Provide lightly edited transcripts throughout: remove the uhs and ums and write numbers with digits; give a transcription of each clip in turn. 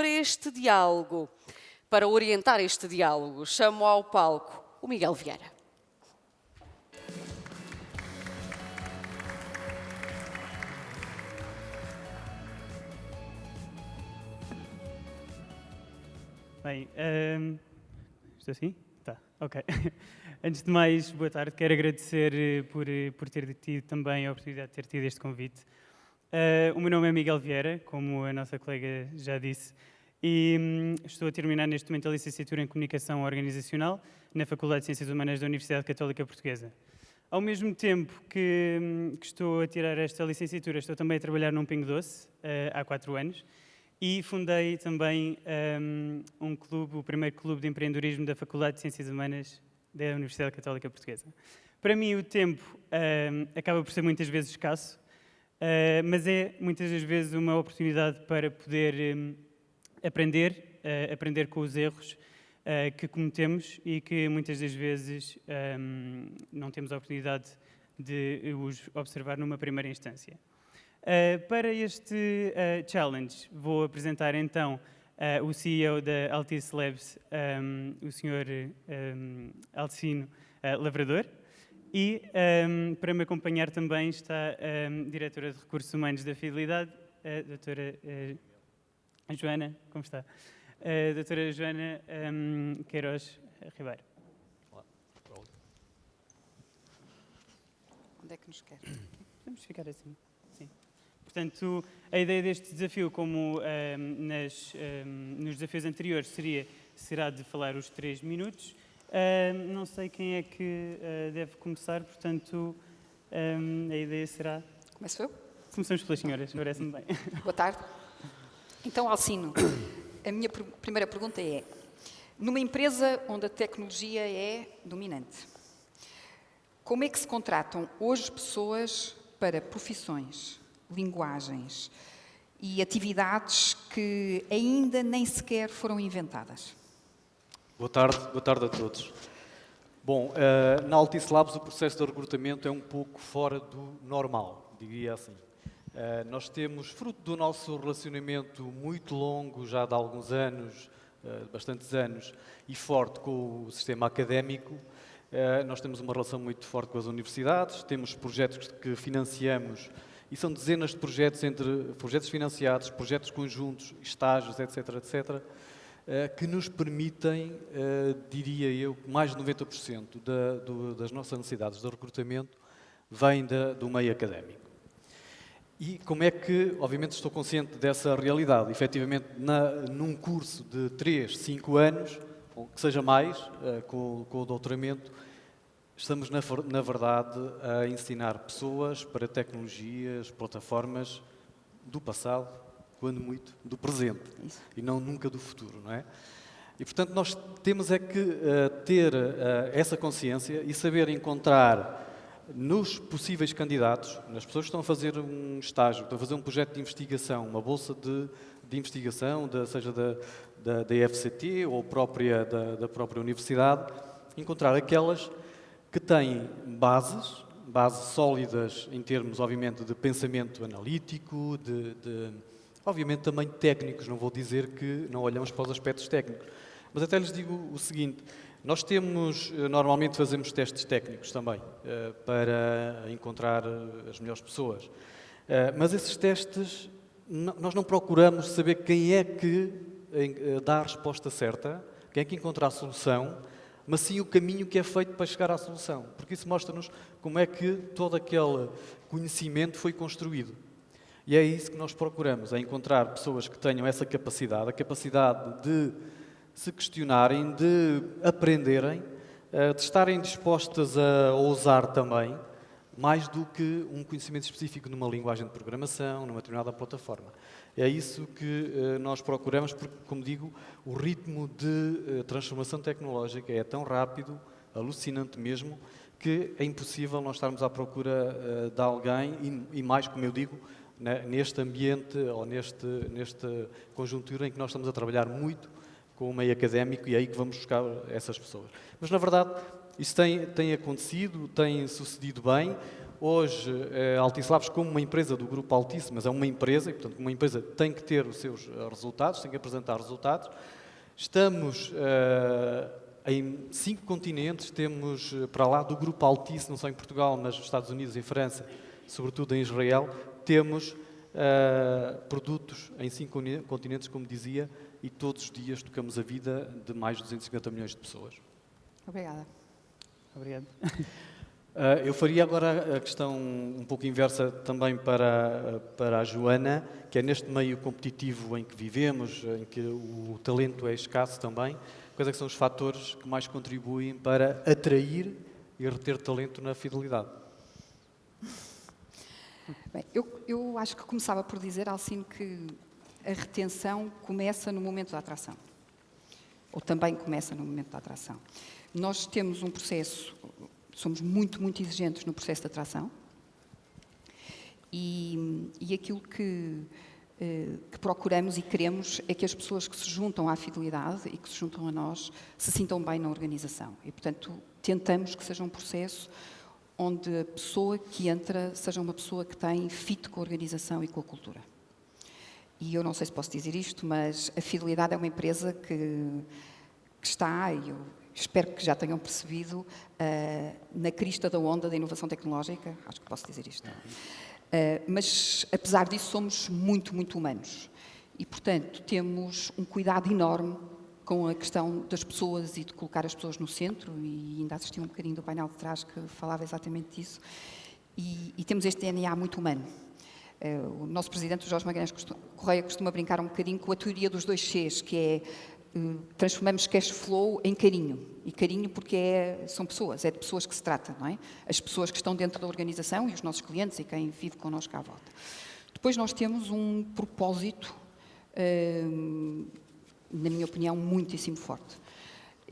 para este diálogo. Para orientar este diálogo, chamo ao palco o Miguel Vieira. Bem, estou assim? Tá, ok. Antes de mais, boa tarde. Quero agradecer por ter tido também a oportunidade de ter tido este convite. O meu nome é Miguel Vieira, como a nossa colega já disse, e estou a terminar neste momento a licenciatura em Comunicação Organizacional na Faculdade de Ciências Humanas da Universidade Católica Portuguesa. Ao mesmo tempo que estou a tirar esta licenciatura, estou também a trabalhar num Pingo Doce há 4 anos. E fundei também um clube, o primeiro clube de empreendedorismo da Faculdade de Ciências Humanas da Universidade Católica Portuguesa. Para mim, o tempo acaba por ser muitas vezes escasso, mas é muitas das vezes uma oportunidade para poder aprender com os erros que cometemos e que muitas das vezes não temos a oportunidade de os observar numa primeira instância. Para este challenge, vou apresentar então o CEO da Altice Labs, o Sr. Alcino Lavrador, e para me acompanhar também está a Diretora de Recursos Humanos da Fidelidade, a Doutora Joana, como está? A Doutora Joana Queiroz Ribeiro. Onde é que nos quer? Vamos ficar assim. Portanto, a ideia deste desafio, como nos desafios anteriores, será de falar os 3 minutos. Não sei quem é que deve começar, portanto, a ideia será... Começo eu? Começamos pelas senhoras, parece-me bem. Boa tarde. Então, Alcino, a minha primeira pergunta é, numa empresa onde a tecnologia é dominante, como é que se contratam hoje pessoas para profissões, linguagens e atividades que ainda nem sequer foram inventadas? Boa tarde a todos. Bom, na Altice Labs o processo de recrutamento é um pouco fora do normal, diria assim. Nós temos, fruto do nosso relacionamento muito longo, já de alguns anos, bastantes anos, e forte com o sistema académico, nós temos uma relação muito forte com as universidades, temos projetos que financiamos. E são dezenas de projetos, entre projetos financiados, projetos conjuntos, estágios, etc., que nos permitem, diria eu, mais de 90% das nossas necessidades de recrutamento vêm do meio académico. E como é que, obviamente, estou consciente dessa realidade? Efetivamente, num curso de 3, 5 anos, ou que seja mais, com o doutoramento, estamos, na verdade, a ensinar pessoas para tecnologias, plataformas do passado, quando muito, do presente. Isso. E não nunca do futuro, não é? E, portanto, nós temos é que ter essa consciência e saber encontrar nos possíveis candidatos, nas pessoas que estão a fazer um estágio, que estão a fazer um projeto de investigação, uma bolsa de investigação, seja da FCT ou da própria universidade, encontrar aquelas que têm bases sólidas em termos, obviamente, de pensamento analítico, obviamente também técnicos, não vou dizer que não olhamos para os aspectos técnicos, mas até lhes digo o seguinte, nós normalmente fazemos testes técnicos também, para encontrar as melhores pessoas, mas esses testes, nós não procuramos saber quem é que dá a resposta certa, quem é que encontra a solução, mas sim o caminho que é feito para chegar à solução, porque isso mostra-nos como é que todo aquele conhecimento foi construído. E é isso que nós procuramos, é encontrar pessoas que tenham essa capacidade, a capacidade de se questionarem, de aprenderem, de estarem dispostas a ousar também, mais do que um conhecimento específico numa linguagem de programação, numa determinada plataforma. É isso que nós procuramos, porque, como digo, o ritmo de transformação tecnológica é tão rápido, alucinante mesmo, que é impossível nós estarmos à procura de alguém, e mais, como eu digo, neste ambiente ou nesta conjuntura em que nós estamos a trabalhar muito com o meio académico e é aí que vamos buscar essas pessoas. Mas, na verdade, isso tem acontecido, tem sucedido bem. Hoje, a Altice Labs, como uma empresa do Grupo Altice, mas é uma empresa, e portanto uma empresa tem que ter os seus resultados, tem que apresentar resultados. Estamos em 5 continentes, temos para lá do Grupo Altice, não só em Portugal, mas nos Estados Unidos e França, sobretudo em Israel, temos produtos em 5 continentes, como dizia, e todos os dias tocamos a vida de mais de 250 milhões de pessoas. Obrigada. Obrigado. Eu faria agora a questão um pouco inversa também para a Joana, que é neste meio competitivo em que vivemos, em que o talento é escasso também, quais é que são os fatores que mais contribuem para atrair e reter talento na fidelidade? Bem, eu acho que começava por dizer, Alcino, que a retenção começa no momento da atração. Ou também começa no momento da atração. Nós temos um processo, somos muito, muito exigentes no processo de atração e aquilo que procuramos e queremos é que as pessoas que se juntam à fidelidade e que se juntam a nós se sintam bem na organização. E, portanto, tentamos que seja um processo onde a pessoa que entra seja uma pessoa que tem fit com a organização e com a cultura. E eu não sei se posso dizer isto, mas a Fidelidade é uma empresa que está, e eu espero que já tenham percebido, na crista da onda da inovação tecnológica, acho que posso dizer isto. Mas, apesar disso, somos muito, muito humanos. E, portanto, temos um cuidado enorme com a questão das pessoas e de colocar as pessoas no centro, e ainda assisti um bocadinho do painel de trás que falava exatamente disso. E temos este DNA muito humano. O nosso presidente, o Jorge Magalhães Correia, costuma brincar um bocadinho com a teoria dos 2 Cs, que é transformamos cash flow em carinho. E carinho porque são pessoas, é de pessoas que se trata, não é? As pessoas que estão dentro da organização e os nossos clientes e quem vive connosco à volta. Depois nós temos um propósito, na minha opinião, muitíssimo forte.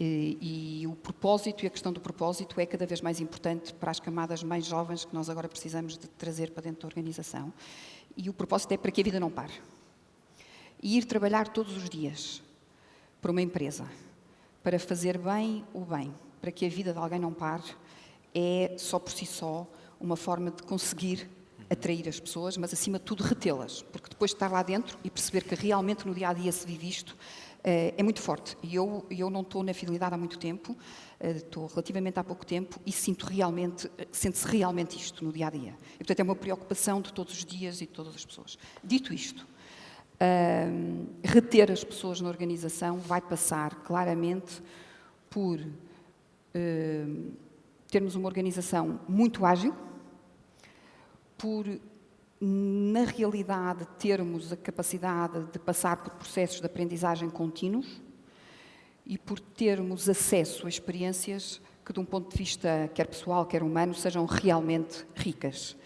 E o propósito e a questão do propósito é cada vez mais importante para as camadas mais jovens que nós agora precisamos de trazer para dentro da organização. E o propósito é para que a vida não pare. E ir trabalhar todos os dias para uma empresa, para fazer bem o bem, para que a vida de alguém não pare, é só por si só uma forma de conseguir atrair as pessoas, mas acima de tudo retê-las, porque depois de estar lá dentro e perceber que realmente no dia-a-dia se vive isto, é muito forte. E eu não estou na Fidelidade há muito tempo, estou relativamente há pouco tempo e sente-se realmente isto no dia-a-dia. E, portanto, é uma preocupação de todos os dias e de todas as pessoas. Dito isto, reter as pessoas na organização vai passar claramente por termos uma organização muito ágil, por, na realidade, termos a capacidade de passar por processos de aprendizagem contínuos e por termos acesso a experiências que, de um ponto de vista quer pessoal, quer humano, sejam realmente ricas.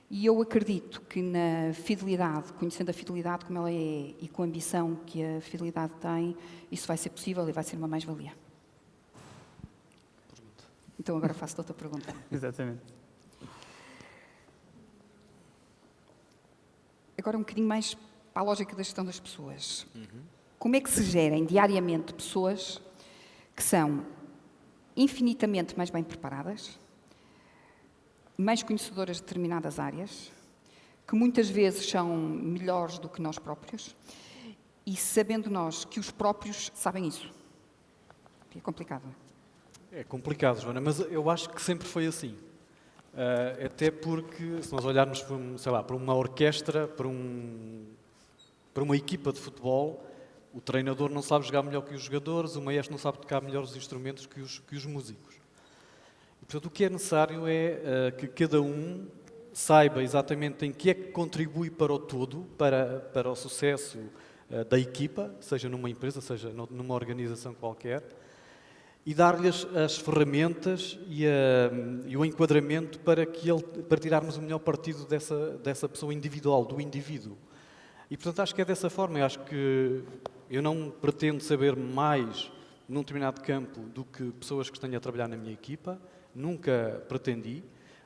E eu acredito que na fidelidade, conhecendo a fidelidade como ela é e com a ambição que a fidelidade tem, isso vai ser possível e vai ser uma mais-valia. Então agora faço-te outra pergunta. Exatamente. Agora um bocadinho mais para a lógica da gestão das pessoas. Como é que se gerem diariamente pessoas que são infinitamente mais bem preparadas, mais conhecedoras de determinadas áreas, que muitas vezes são melhores do que nós próprios, e sabendo nós que os próprios sabem isso? É complicado. É complicado, Joana, mas eu acho que sempre foi assim. Até porque, se nós olharmos para uma orquestra, para uma equipa de futebol, o treinador não sabe jogar melhor que os jogadores, o maestro não sabe tocar melhor os instrumentos que os músicos. E, portanto, o que é necessário é que cada um saiba exatamente em que é que contribui para o todo, para o sucesso da equipa, seja numa empresa, seja numa organização qualquer, e dar-lhes as ferramentas e o enquadramento para tirarmos o melhor partido dessa pessoa individual, do indivíduo. E, portanto, acho que é dessa forma. Eu acho que eu não pretendo saber mais num determinado campo do que pessoas que estão a trabalhar na minha equipa. Nunca pretendi.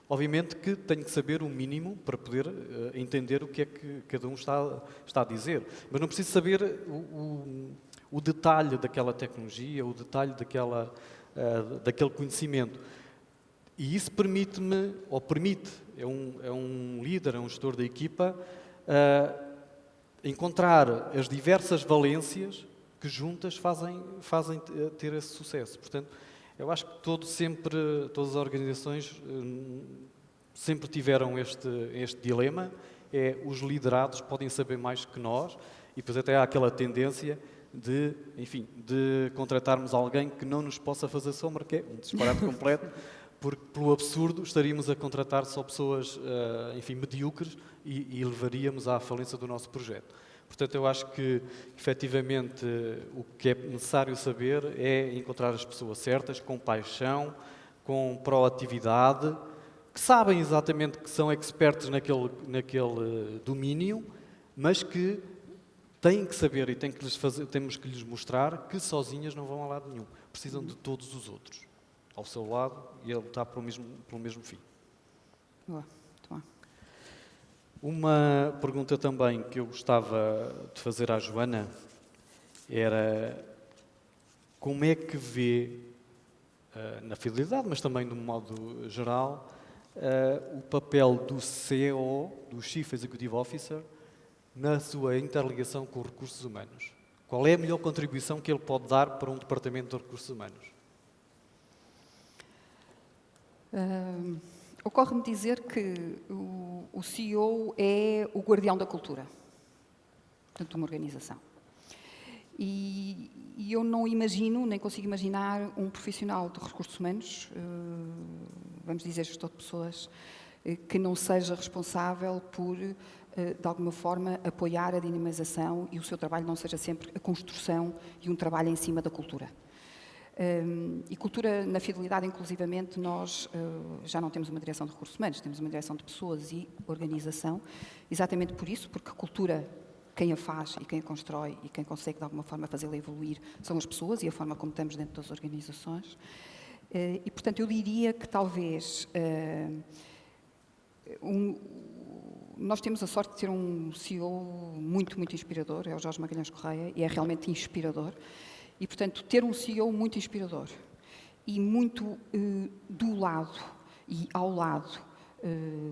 Obviamente que tenho que saber o mínimo para poder entender o que é que cada um está a dizer. Mas não preciso saber o detalhe daquela tecnologia, o detalhe daquele conhecimento. E isso permite-me, ou permite, é um líder, é um gestor da equipa, encontrar as diversas valências que juntas fazem ter esse sucesso. Portanto, eu acho que todas as organizações sempre tiveram este dilema, os liderados podem saber mais que nós, e depois até há aquela tendência de contratarmos alguém que não nos possa fazer sombra, que é um disparate completo, porque pelo absurdo estaríamos a contratar só pessoas, medíocres e levaríamos à falência do nosso projeto. Portanto, eu acho que, efetivamente, o que é necessário saber é encontrar as pessoas certas, com paixão, com proatividade, que sabem exatamente que são expertos naquele domínio, mas que têm que saber e temos que lhes mostrar que sozinhas não vão a lado nenhum. Precisam de todos os outros ao seu lado e a lutar pelo mesmo fim. Boa, muito bom. Uma pergunta também que eu gostava de fazer à Joana era como é que vê, na fidelidade, mas também de um modo geral, o papel do CEO, do Chief Executive Officer, na sua interligação com os recursos humanos. Qual é a melhor contribuição que ele pode dar para um departamento de recursos humanos? Ocorre-me dizer que o CEO é o guardião da cultura, portanto, de uma organização. E eu não imagino, nem consigo imaginar um profissional de recursos humanos, vamos dizer gestor de pessoas, que não seja responsável por, de alguma forma, apoiar a dinamização e o seu trabalho não seja sempre a construção e um trabalho em cima da cultura. E cultura, na fidelidade, inclusivamente, nós já não temos uma direção de recursos humanos, temos uma direção de pessoas e organização, exatamente por isso, porque cultura, quem a faz e quem a constrói e quem consegue, de alguma forma, fazê-la evoluir são as pessoas e a forma como estamos dentro das organizações. E, portanto, eu diria que talvez nós temos a sorte de ter um CEO muito, muito inspirador, é o Jorge Magalhães Correia, e é realmente inspirador. E, portanto, ter um CEO muito inspirador e muito do lado e ao lado,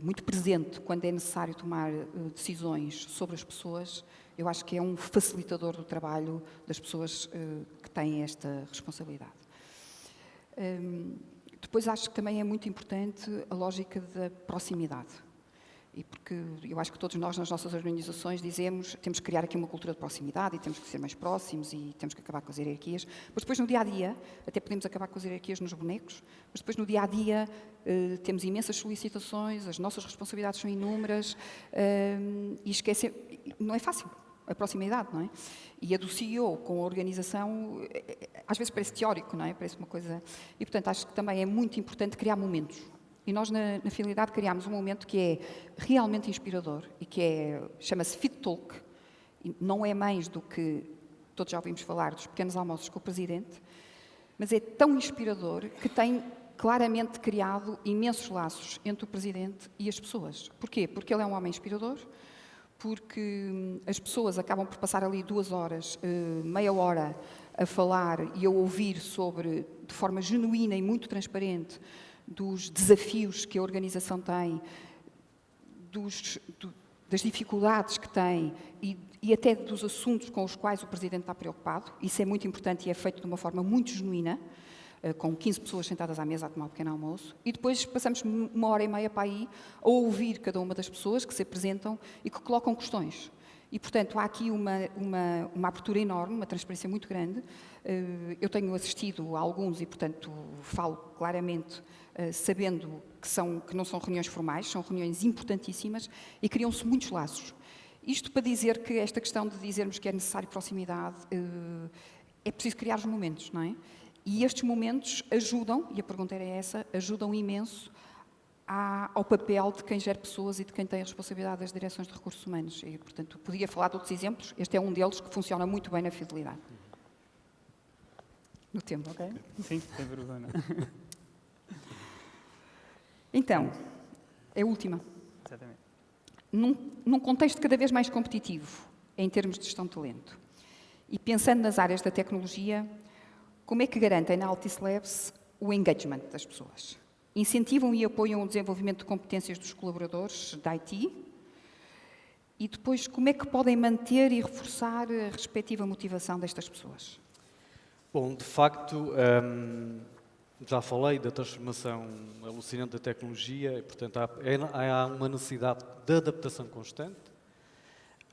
muito presente quando é necessário tomar decisões sobre as pessoas, eu acho que é um facilitador do trabalho das pessoas que têm esta responsabilidade. Depois acho que também é muito importante a lógica da proximidade. E porque eu acho que todos nós, nas nossas organizações, dizemos que temos que criar aqui uma cultura de proximidade e temos que ser mais próximos e temos que acabar com as hierarquias. Mas depois, no dia-a-dia, até podemos acabar com as hierarquias nos bonecos, mas depois, no dia-a-dia, temos imensas solicitações, as nossas responsabilidades são inúmeras e esquecer... Não é fácil, a proximidade, não é? E a do CEO com a organização, às vezes parece teórico, não é? Parece uma coisa... E, portanto, acho que também é muito importante criar momentos. E nós, na Fidelidade, criámos um momento que é realmente inspirador e que chama-se Fit Talk. E não é mais do que, todos já ouvimos falar, dos pequenos almoços com o Presidente, mas é tão inspirador que tem claramente criado imensos laços entre o Presidente e as pessoas. Porquê? Porque ele é um homem inspirador, porque as pessoas acabam por passar ali 2 horas, meia hora, a falar e a ouvir sobre, de forma genuína e muito transparente, dos desafios que a organização tem, das dificuldades que tem e até dos assuntos com os quais o Presidente está preocupado. Isso é muito importante e é feito de uma forma muito genuína, com 15 pessoas sentadas à mesa a tomar um pequeno almoço. E depois passamos 1h30 para aí a ouvir cada uma das pessoas que se apresentam e que colocam questões. E, portanto, há aqui uma abertura enorme, uma transparência muito grande. Eu tenho assistido a alguns e, portanto, falo claramente, sabendo que não são reuniões formais, são reuniões importantíssimas e criam-se muitos laços. Isto para dizer que esta questão de dizermos que é necessário proximidade, é preciso criar os momentos, não é? E estes momentos ajudam, e a pergunta era essa, ajudam imenso ao papel de quem gera pessoas e de quem tem a responsabilidade das direções de recursos humanos. E, portanto, podia falar de outros exemplos. Este é um deles que funciona muito bem na fidelidade. No tempo, ok? Sim, sem vergonha. Então, é a última. Exatamente. Num contexto cada vez mais competitivo, em termos de gestão de talento, e pensando nas áreas da tecnologia, como é que garantem na Altice Labs o engagement das pessoas? incentivam e apoiam o desenvolvimento de competências dos colaboradores da IT? E depois, como é que podem manter e reforçar a respectiva motivação destas pessoas? Bom, de facto, já falei da transformação alucinante da tecnologia, e, portanto, há uma necessidade de adaptação constante.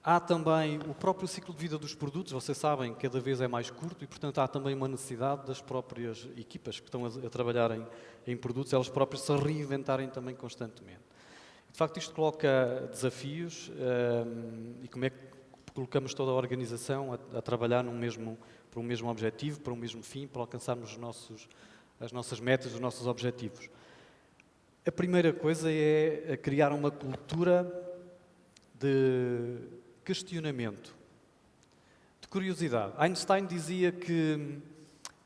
Há também o próprio ciclo de vida dos produtos, vocês sabem, cada vez é mais curto e, portanto, há também uma necessidade das próprias equipas que estão a trabalhar em produtos, elas próprias se reinventarem também constantemente. De facto, isto coloca desafios e como é que colocamos toda a organização a trabalhar para um mesmo objetivo, para um mesmo fim, para alcançarmos as nossas metas, os nossos objetivos. A primeira coisa é criar uma cultura de questionamento, de curiosidade. Einstein dizia que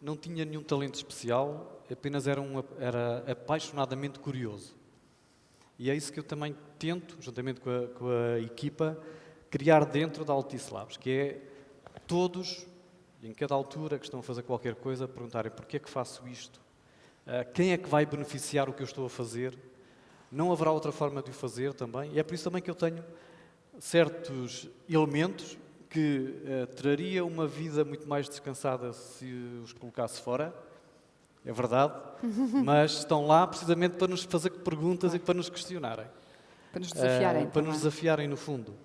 não tinha nenhum talento especial, apenas era apaixonadamente curioso. E é isso que eu também tento, juntamente com a equipa, criar dentro da Altice Labs, que é todos, em cada altura que estão a fazer qualquer coisa, perguntarem porquê é que faço isto, quem é que vai beneficiar o que eu estou a fazer, não haverá outra forma de o fazer também, e é por isso também que eu tenho certos elementos que traria uma vida muito mais descansada se os colocasse fora, é verdade, mas estão lá precisamente para nos fazer perguntas e para nos questionarem. Para nos desafiarem. Para nos desafiarem, no fundo.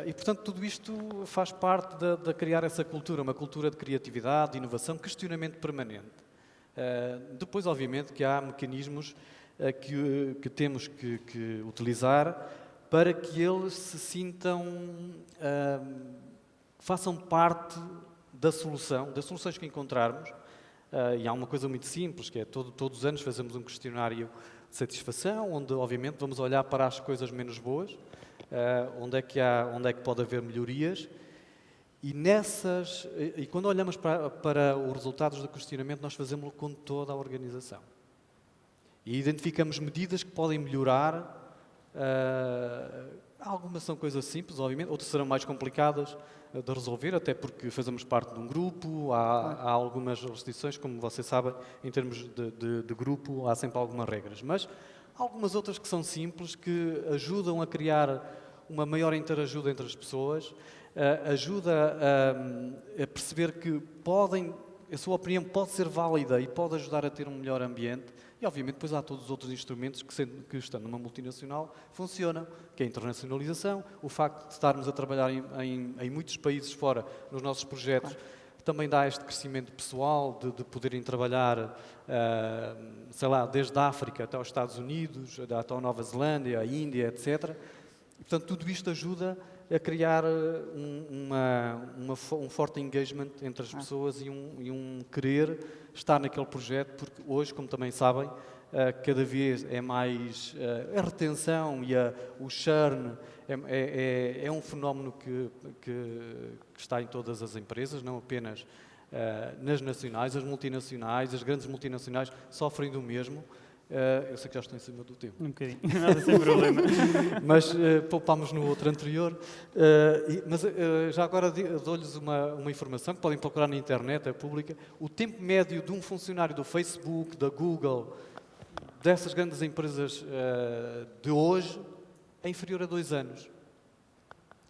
E, portanto, tudo isto faz parte de criar essa cultura, uma cultura de criatividade, de inovação, questionamento permanente. Depois, obviamente, que há mecanismos que temos que utilizar para que eles se sintam, façam parte das soluções que encontrarmos. E há uma coisa muito simples, que é todos os anos fazemos um questionário de satisfação, onde obviamente vamos olhar para as coisas menos boas, onde é que pode haver melhorias, e quando olhamos para os resultados do questionamento, nós fazemos-lo com toda a organização. E identificamos medidas que podem melhorar. Algumas são coisas simples, obviamente, outras serão mais complicadas de resolver, até porque fazemos parte de um grupo, há algumas restrições, como vocês sabem, em termos de grupo, há sempre algumas regras. Mas há algumas outras que são simples, que ajudam a criar uma maior interajuda entre as pessoas, ajuda a perceber que a sua opinião pode ser válida e pode ajudar a ter um melhor ambiente. E, obviamente, depois há todos os outros instrumentos que estando numa multinacional, funcionam, que é a internacionalização, o facto de estarmos a trabalhar em muitos países fora nos nossos projetos, também dá este crescimento pessoal de poderem trabalhar, sei lá, desde a África até aos Estados Unidos, até a Nova Zelândia, a Índia, etc. E, portanto, tudo isto ajuda a criar um forte engagement entre as pessoas e um querer estar naquele projeto, porque hoje, como também sabem, cada vez é mais a retenção e o churn é um fenómeno que está em todas as empresas, não apenas nas nacionais, as multinacionais, as grandes multinacionais sofrem do mesmo. Eu sei que já estou em cima do tempo. Um bocadinho, nada sem problema. Mas poupámos no outro anterior. Mas já agora dou-lhes uma informação que podem procurar na internet, é pública. O tempo médio de um funcionário do Facebook, da Google, dessas grandes empresas de hoje, é inferior a 2 anos.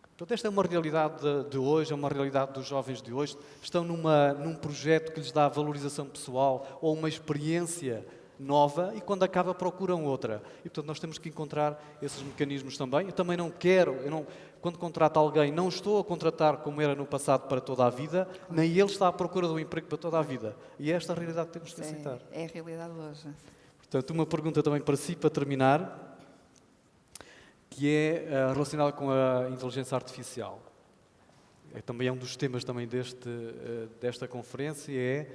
Portanto, esta é uma realidade de hoje, é uma realidade dos jovens de hoje. Estão num projeto que lhes dá valorização pessoal ou uma experiência nova e quando acaba procuram outra. E, portanto, nós temos que encontrar esses mecanismos também. Eu também quando contrato alguém, não estou a contratar como era no passado para toda a vida, nem ele está à procura de um emprego para toda a vida. E é esta a realidade que temos que aceitar. É a realidade hoje. Portanto, uma pergunta também para si, para terminar, que é relacionada com a inteligência artificial. Também é um dos temas também desta conferência,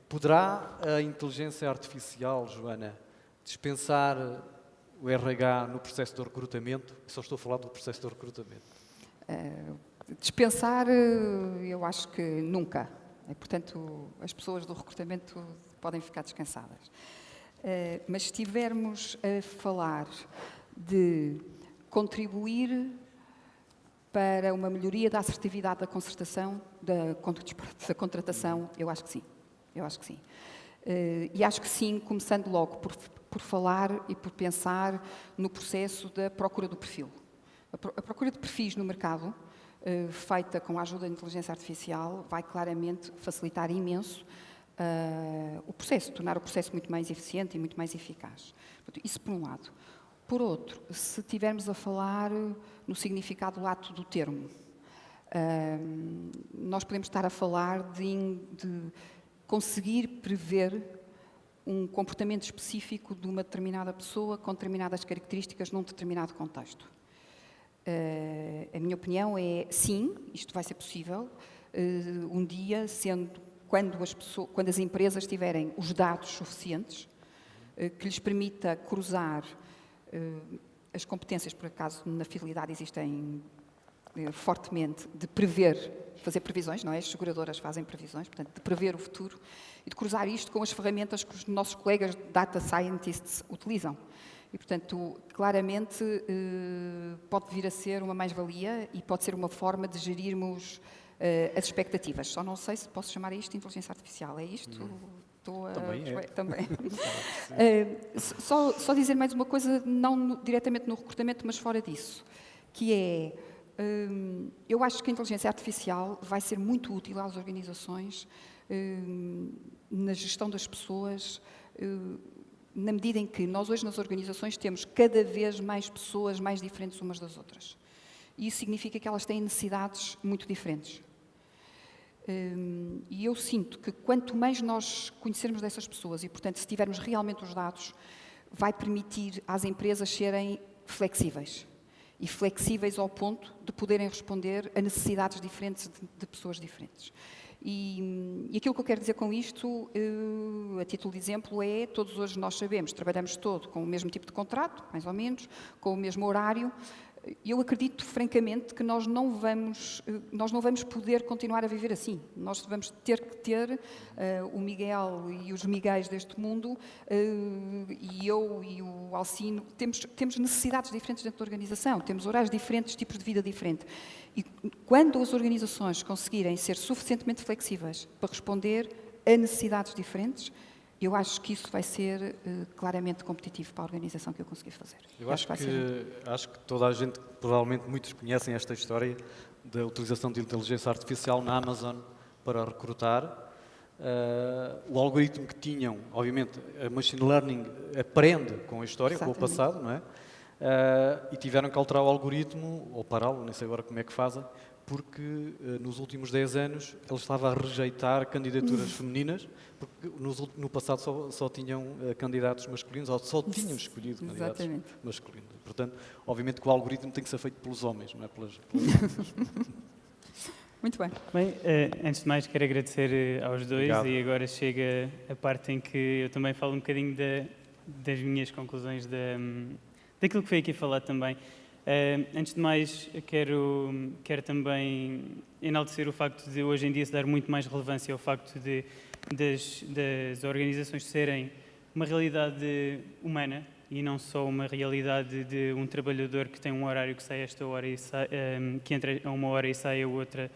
poderá a inteligência artificial, Joana, dispensar o RH no processo de recrutamento? Só estou a falar do processo de recrutamento. Dispensar, eu acho que nunca. Portanto, as pessoas do recrutamento podem ficar descansadas. Mas se estivermos a falar de contribuir para uma melhoria da assertividade da contratação, eu acho que sim. Eu acho que sim. E acho que sim, começando logo por falar e por pensar no processo da procura do perfil. A procura de perfis no mercado, feita com a ajuda da inteligência artificial, vai claramente facilitar imenso o processo, tornar o processo muito mais eficiente e muito mais eficaz. Isso por um lado. Por outro, se estivermos a falar no significado lato do termo, nós podemos estar a falar de conseguir prever um comportamento específico de uma determinada pessoa com determinadas características num determinado contexto. A minha opinião é, sim, isto vai ser possível, um dia, quando as empresas tiverem os dados suficientes, que lhes permita cruzar as competências, por acaso na fidelidade existem fortemente, de fazer previsões, não é? As seguradoras fazem previsões, portanto, de prever o futuro e de cruzar isto com as ferramentas que os nossos colegas data scientists utilizam. E, portanto, claramente pode vir a ser uma mais-valia e pode ser uma forma de gerirmos as expectativas. Só não sei se posso chamar isto de inteligência artificial. É isto? Também. Só dizer mais uma coisa, não diretamente no recrutamento, mas fora disso, que é, eu acho que a inteligência artificial vai ser muito útil às organizações na gestão das pessoas, na medida em que nós hoje nas organizações temos cada vez mais pessoas mais diferentes umas das outras. E isso significa que elas têm necessidades muito diferentes. E eu sinto que quanto mais nós conhecermos dessas pessoas e, portanto, se tivermos realmente os dados, vai permitir às empresas serem flexíveis. E flexíveis ao ponto de poderem responder a necessidades diferentes de pessoas diferentes. E aquilo que eu quero dizer com isto, a título de exemplo, é, todos hoje nós sabemos, trabalhamos todo com o mesmo tipo de contrato, mais ou menos, com o mesmo horário. Eu acredito, francamente, que nós não vamos poder continuar a viver assim. Nós vamos ter que ter o Miguel e os Miguéis deste mundo, e eu e o Alcino, temos necessidades diferentes dentro da organização, temos horários diferentes, tipos de vida diferentes. E quando as organizações conseguirem ser suficientemente flexíveis para responder a necessidades diferentes, eu acho que isso vai ser claramente competitivo para a organização que eu conseguir fazer. Eu acho que toda a gente, provavelmente muitos conhecem esta história da utilização de inteligência artificial na Amazon para recrutar. O algoritmo que tinham, obviamente, a machine learning aprende com a história, exatamente, com o passado, não é? E tiveram que alterar o algoritmo, ou pará-lo, nem sei agora como é que fazem, porque nos últimos 10 anos ele estava a rejeitar candidaturas femininas, porque no passado só tinham candidatos masculinos, ou só tinham escolhido candidatos masculinos. Portanto, obviamente que o algoritmo tem que ser feito pelos homens, não é pelas mulheres. Muito bem. Bem, antes de mais quero agradecer aos dois. Obrigado. E agora chega a parte em que eu também falo um bocadinho das minhas conclusões daquilo que foi aqui falado também. Antes de mais, quero também enaltecer o facto de hoje em dia se dar muito mais relevância ao facto das organizações serem uma realidade humana e não só uma realidade de um trabalhador que tem um horário que sai a esta hora e que entra a uma hora e sai a outra,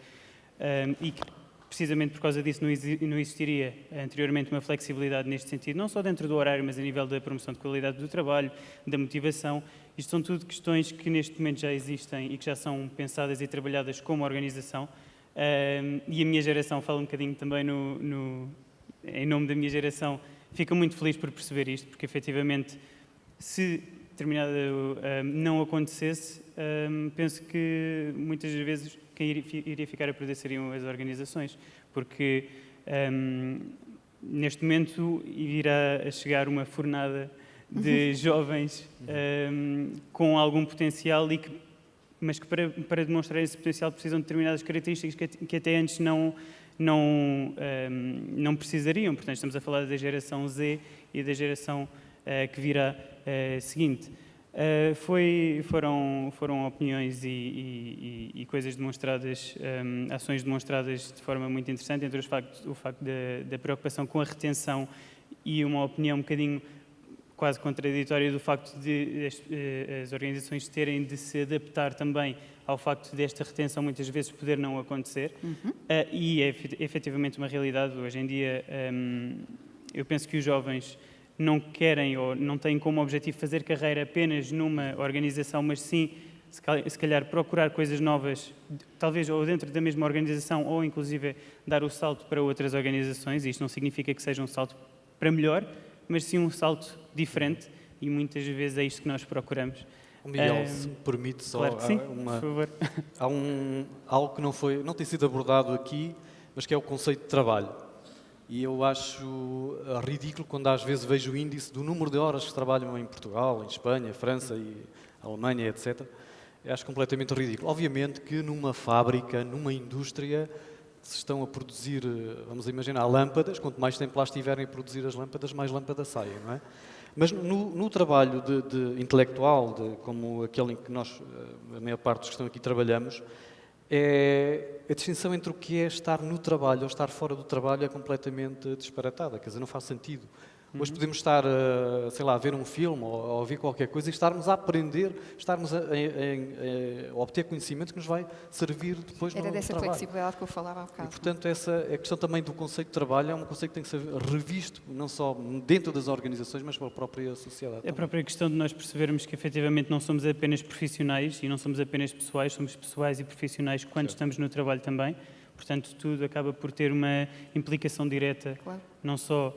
e que precisamente por causa disso não existiria anteriormente uma flexibilidade neste sentido, não só dentro do horário, mas a nível da promoção de qualidade do trabalho, da motivação. Isto são tudo questões que neste momento já existem e que já são pensadas e trabalhadas como organização. E a minha geração, falo um bocadinho também em nome da minha geração, fica muito feliz por perceber isto, porque efetivamente, se determinado não acontecesse, penso que muitas vezes quem iria ficar a perder seriam as organizações, porque neste momento irá a chegar uma fornada de jovens com algum potencial, mas que para demonstrar esse potencial precisam de determinadas características que até antes não precisariam. Portanto, estamos a falar da geração Z e da geração que virá seguinte. Foram opiniões e coisas demonstradas, ações demonstradas de forma muito interessante, entre o facto da preocupação com a retenção e uma opinião um bocadinho quase contraditória do facto de as organizações terem de se adaptar também ao facto desta retenção muitas vezes poder não acontecer. E é efetivamente uma realidade. Hoje em dia Eu penso que os jovens não querem ou não têm como objetivo fazer carreira apenas numa organização, mas sim, se calhar, procurar coisas novas, talvez ou dentro da mesma organização ou, inclusive, dar o salto para outras organizações. Isto não significa que seja um salto para melhor, mas sim um salto diferente e muitas vezes é isto que nós procuramos. Miguel, se me permite só, claro que sim, por favor. há algo que não tem sido abordado aqui, mas que é o conceito de trabalho. E eu acho ridículo quando às vezes vejo o índice do número de horas que se trabalham em Portugal, em Espanha, França e Alemanha, etc. Eu acho completamente ridículo. Obviamente que numa fábrica, numa indústria, se estão a produzir, vamos imaginar, lâmpadas, quanto mais tempo lá estiverem a produzir as lâmpadas, mais lâmpadas saem, não é? Mas no trabalho de intelectual, como aquele em que nós, a maior parte dos que estão aqui, trabalhamos, a distinção entre o que é estar no trabalho ou estar fora do trabalho é completamente disparatada, quer dizer, não faz sentido. Hoje podemos estar, sei lá, a ver um filme ou a ouvir qualquer coisa e estarmos a aprender, estarmos a obter conhecimento que nos vai servir depois no trabalho. Era dessa flexibilidade que eu falava há bocado. E, portanto, a questão também do conceito de trabalho é um conceito que tem que ser revisto, não só dentro das organizações, mas pela própria sociedade. A própria questão de nós percebermos que, efetivamente, não somos apenas profissionais e não somos apenas pessoais, somos pessoais e profissionais quando estamos no trabalho também. Portanto, tudo acaba por ter uma implicação direta, Claro. não só...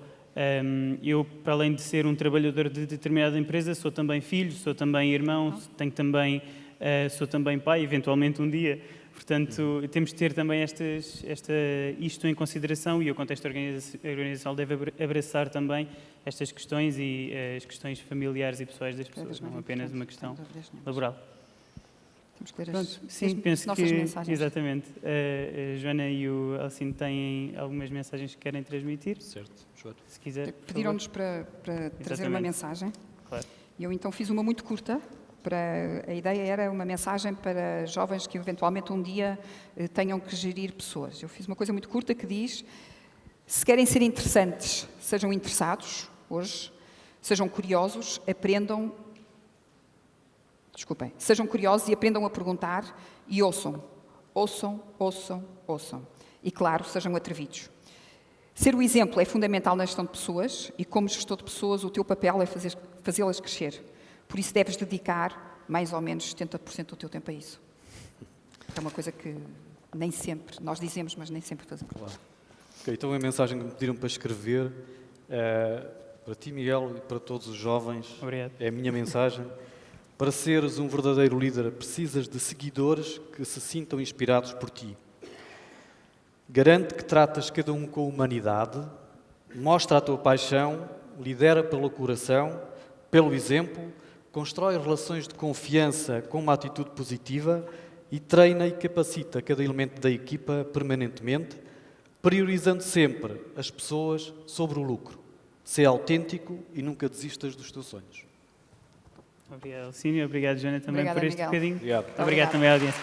eu, para além de ser um trabalhador de determinada empresa, sou também filho, sou também irmão, sou também pai, eventualmente um dia. Portanto, temos de ter também isto em consideração e o contexto organizacional deve abraçar também estas questões e as questões familiares e pessoais das pessoas, não apenas uma questão laboral. Temos que ler Pronto, sim, penso nossas que, mensagens. exatamente, a Joana e o Alcino têm algumas mensagens que querem transmitir. Certo, Joana. Se quiser, por Pediram-nos para trazer uma mensagem. Claro. E eu então fiz uma muito curta. A ideia era uma mensagem para jovens que eventualmente um dia tenham que gerir pessoas. Eu fiz uma coisa muito curta que diz: se querem ser interessantes, sejam interessados hoje, sejam curiosos, sejam curiosos e aprendam a perguntar e ouçam. Ouçam, ouçam, ouçam. E claro, sejam atrevidos. Ser o exemplo é fundamental na gestão de pessoas e como gestor de pessoas o teu papel é fazê-las crescer. Por isso deves dedicar mais ou menos 70% do teu tempo a isso. É uma coisa que nem sempre, nós dizemos, mas nem sempre fazemos. Claro. Okay, então a mensagem que me pediram para escrever, para ti, Miguel, e para todos os jovens, Obrigado. É a minha mensagem. Para seres um verdadeiro líder, precisas de seguidores que se sintam inspirados por ti. Garante que tratas cada um com humanidade, mostra a tua paixão, lidera pelo coração, pelo exemplo, constrói relações de confiança com uma atitude positiva e treina e capacita cada elemento da equipa permanentemente, priorizando sempre as pessoas sobre o lucro. Sê autêntico e nunca desistas dos teus sonhos. Obrigado, Alcínio. Obrigado, Joana, também Obrigada, por este Miguel. bocadinho. Obrigado. Obrigado também à audiência.